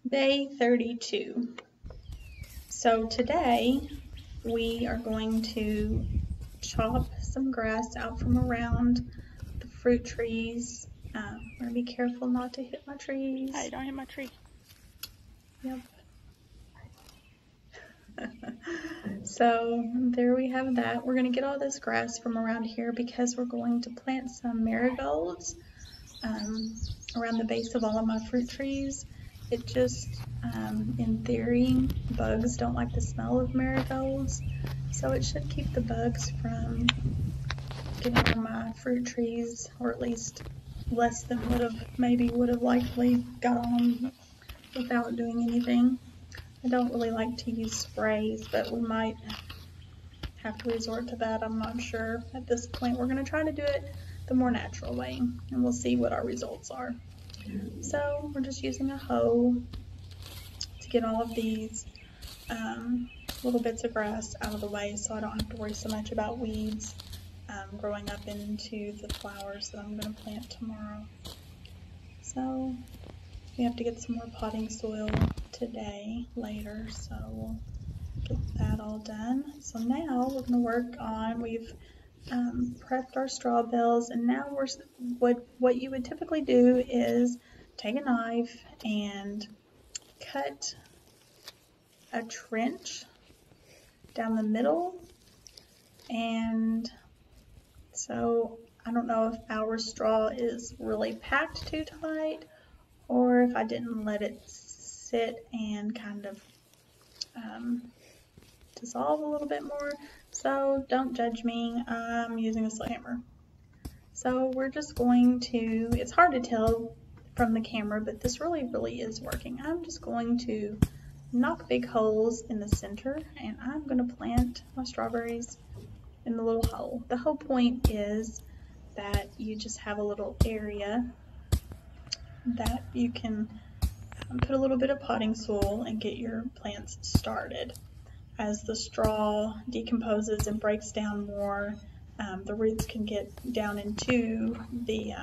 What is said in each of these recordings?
Day 32. So today we are going to chop some grass out from around the fruit trees. I'm going to be careful not to hit my trees. Hey, don't hit my tree. Yep. So there we have that. We're going to get all this grass from around here because we're going to plant some marigolds around the base of all of my fruit trees. It just, in theory, bugs don't like the smell of marigolds, so it should keep the bugs from getting on my fruit trees, or at least less than would have likely got on without doing anything. I don't really like to use sprays, but we might have to resort to that. I'm not sure at this point. We're going to try to do it the more natural way, and we'll see what our results are. So we're just using a hoe to get all of these little bits of grass out of the way so I don't have to worry so much about weeds growing up into the flowers that I'm going to plant tomorrow. So we have to get some more potting soil today, later, so we'll get that all done. So now we're going to work on, we've prepped our straw bales, and now what you would typically do is take a knife and cut a trench down the middle. And so I don't know if our straw is really packed too tight or if I didn't let it sit and kind of dissolve a little bit more. So don't judge me, I'm using a sledgehammer. So we're just going to, it's hard to tell from the camera, but this really is working. I'm just going to knock big holes in the center, and I'm going to plant my strawberries in the little hole. The whole point is that you just have a little area that you can put a little bit of potting soil and get your plants started. As the straw decomposes and breaks down more, the roots can get down into the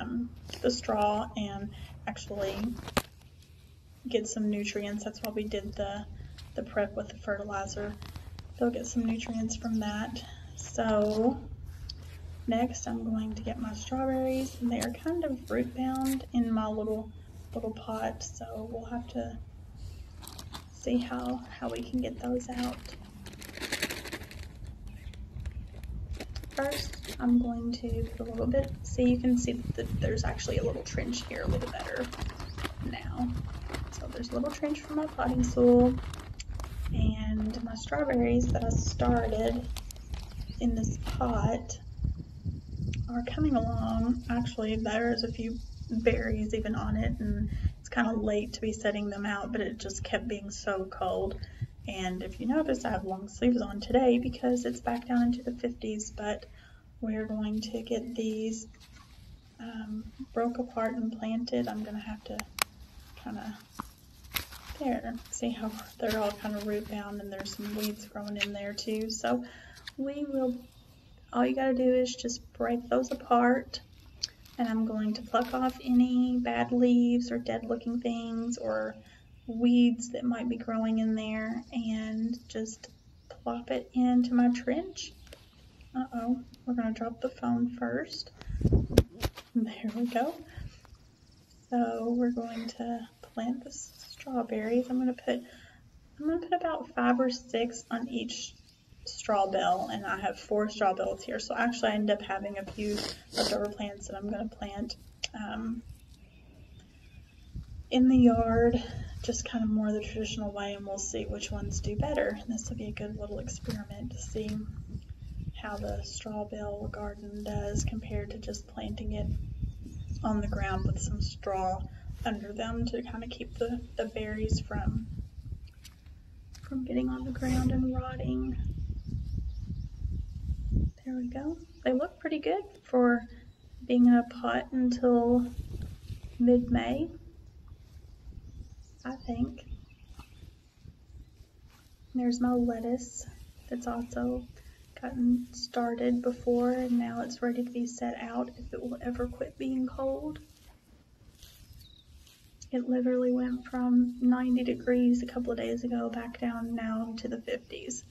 straw and actually get some nutrients. That's why we did the prep with the fertilizer. They'll get some nutrients from that. So next I'm going to get my strawberries, and they are kind of root bound in my little pot, so we'll have to see how we can get those out. First, I'm going to put a little bit, so you can see that there's actually a little trench here a little better now. So there's a little trench for my potting soil, and my strawberries that I started in this pot are coming along. Actually, there's a few berries even on it, and it's kind of late to be setting them out, but it just kept being so cold. And if you notice, I have long sleeves on today because it's back down into the 50s, but we're going to get these broke apart and planted. I'm going to have to kind of, there, see how they're all kind of root bound, and there's some weeds growing in there too. So we will, all you got to do is just break those apart, and I'm going to pluck off any bad leaves or dead looking things or weeds that might be growing in there, and just plop it into my trench. We're going to drop the phone first. There we go. So we're going to plant the strawberries. I'm going to put about 5 or 6 on each straw bale, and I have 4 straw bales here. So actually I end up having a few leftover plants that I'm going to plant in the yard, just kind of more the traditional way, and we'll see which ones do better. This will be a good little experiment to see how the straw bale garden does compared to just planting it on the ground with some straw under them to kind of keep the berries from getting on the ground and rotting. There we go. They look pretty good for being in a pot until mid-May, I think. There's my lettuce that's also gotten started before, and now it's ready to be set out if it will ever quit being cold. It literally went from 90 degrees a couple of days ago back down now to the 50s.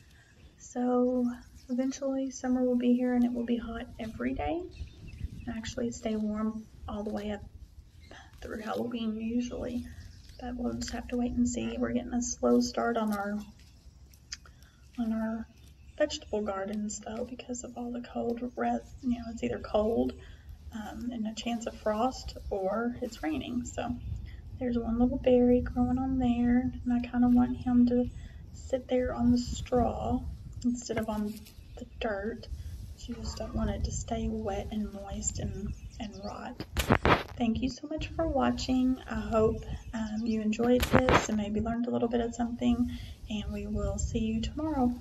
So eventually summer will be here and it will be hot every day and actually stay warm all the way up through Halloween usually. But we'll just have to wait and see. We're getting a slow start on our vegetable gardens though because of all the cold breath. It's either cold and a chance of frost or it's raining. So there's one little berry growing on there, and I kind of want him to sit there on the straw instead of on the dirt. So you just don't want it to stay wet and moist and rot. Thank you so much for watching. I hope you enjoyed this and maybe learned a little bit of something, and we will see you tomorrow.